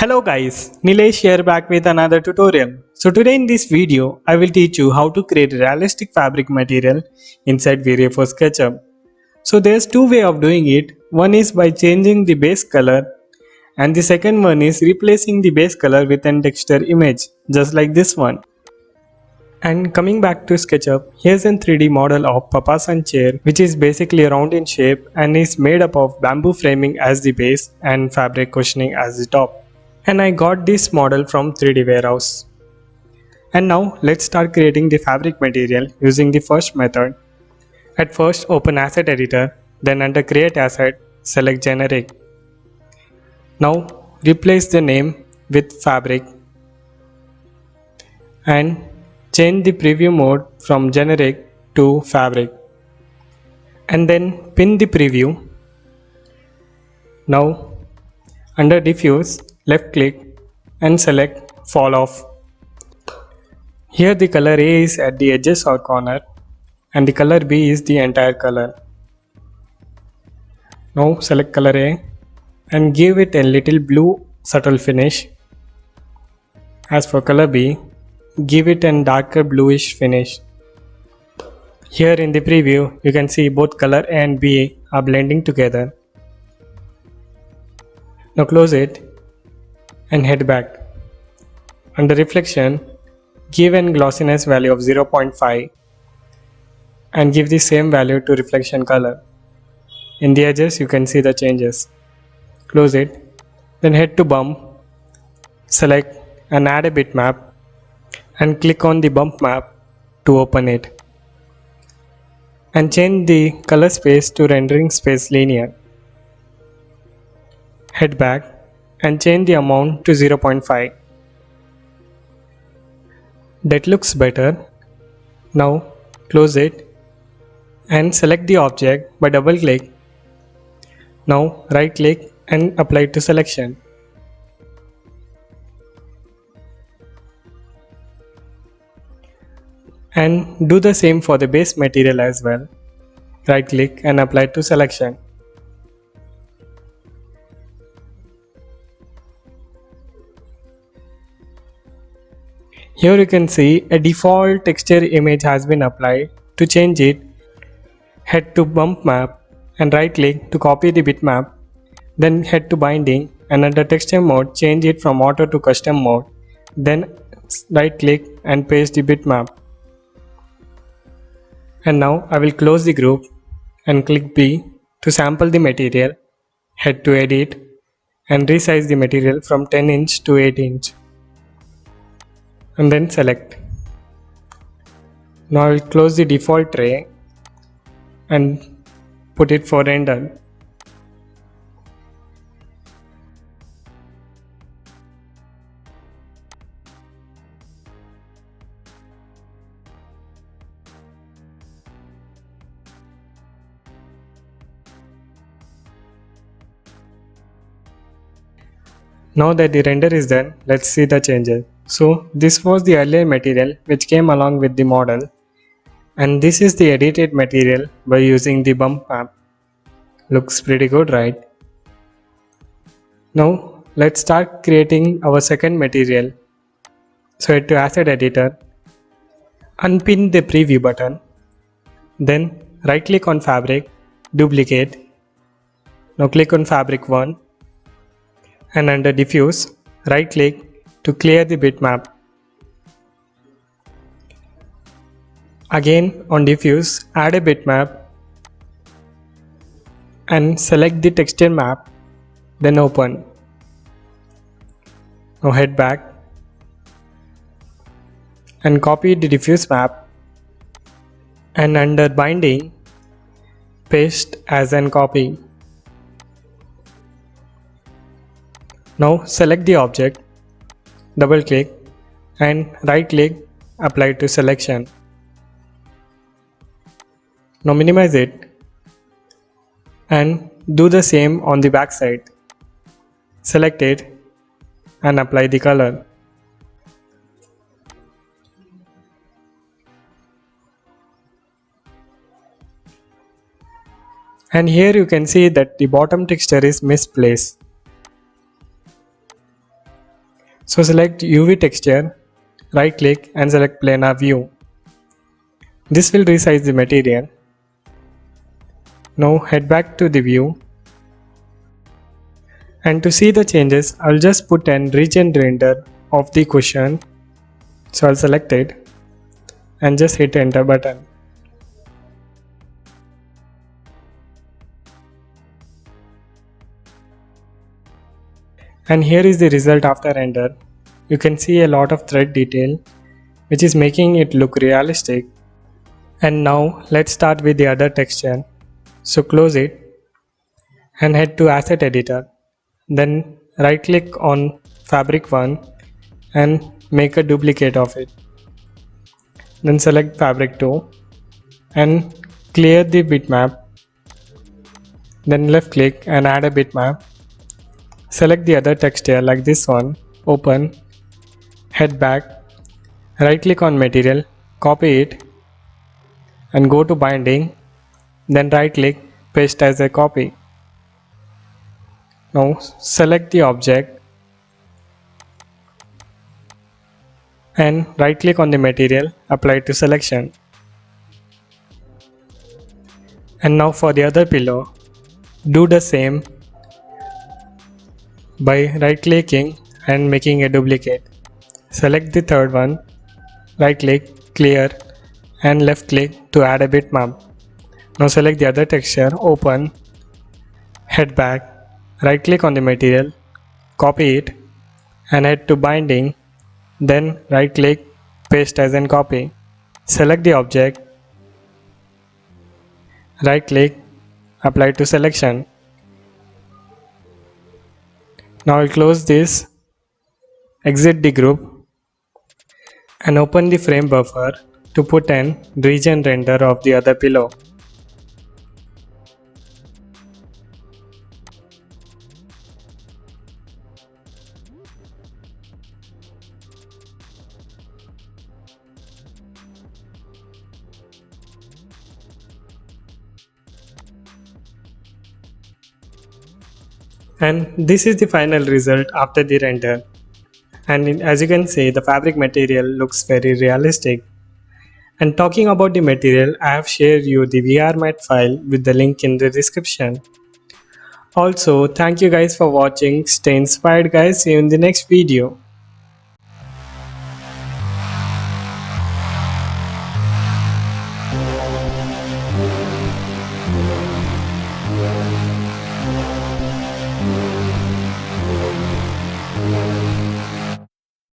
Hello guys, Nilesh here back with another tutorial. So today in this video, I will teach you how to create a realistic fabric material inside V-Ray for SketchUp. So there's two ways of doing it. One is by changing the base color and the second one is replacing the base color with an texture image, just like this one. And coming back to SketchUp, here's a 3D model of Papasan chair which is basically round in shape and is made up of bamboo framing as the base and fabric cushioning as the top. And I got this model from 3D warehouse. And now let's start creating the fabric material using the first method. At first open asset editor, then under create asset, select generic. Now replace the name with fabric and change the preview mode from generic to fabric. And then pin the preview. Now under diffuse, left click and select fall off. Here the color A is at the edges or corner and the color B is the entire color. Now select color A and give it a little blue subtle finish. As for color B, give it a darker bluish finish. Here in the preview, you can see both color A and B are blending together. Now close it and head back. Under reflection, give a glossiness value of 0.5 and give the same value to reflection color. In the edges you can see the changes. Close it, then head to bump, select and add a bitmap and click on the bump map to open it. And change the color space to rendering space linear. Head back and change the amount to 0.5. That looks better. Now close it and select the object by double click. Now right click and apply to selection. And do the same for the base material as well. Right click and apply to selection. Here you can see a default texture image has been applied. To change it, head to bump map and right click to copy the bitmap. Then head to binding and under texture mode change it from auto to custom mode. Then right click and paste the bitmap. And now I will close the group and click B to sample the material. Head to edit and resize the material from 10 inch to 8 inch. And then select. Now I will close the default tray and put it for render. Now that the render is done, let's see the changes. So this was the earlier material which came along with the model, and this is the edited material by using the bump map. Looks pretty good, right? Now let's start creating our second material. So head to asset editor, unpin the preview button, then right click on fabric, duplicate. Now click on fabric 1 and under diffuse, right click to clear the bitmap. Again on diffuse, add a bitmap and select the texture map, then open. Now head back and copy the diffuse map and under binding, paste as an copy. Now select the object, double click and right click, apply to selection. Now minimize it and do the same on the back side. Select it and apply the color. And here you can see that the bottom texture is misplaced. So select UV texture, right click and select planar view. This will resize the material. Now head back to the view. And to see the changes, I'll just put an region render of the cushion. So I'll select it and just hit enter button. And here is the result after render. You can see a lot of thread detail, which is making it look realistic. And now let's start with the other texture. So close it and head to asset editor. Then right click on fabric 1 and make a duplicate of it. Then select fabric 2 and clear the bitmap. Then left click and add a bitmap. Select the other texture like this one, open, head back, right click on material, copy it and go to binding, then right click, paste as a copy. Now select the object and right click on the material, apply to selection. And now for the other pillow, do the same by right clicking and making a duplicate. Select the third one, right click, clear and left click to add a bitmap. Now select the other texture, open, head back, right click on the material, copy it and head to binding, then right click, paste as in copy. Select the object, right click, apply to selection. Now I'll close this, exit the group and open the frame buffer to put an region render of the other pillow. And this is the final result after the render. And as you can see, the fabric material looks very realistic. And talking about the material, I have shared you the VRMat file with the link in the description. Also, thank you guys for watching. Stay inspired guys. See you in the next video.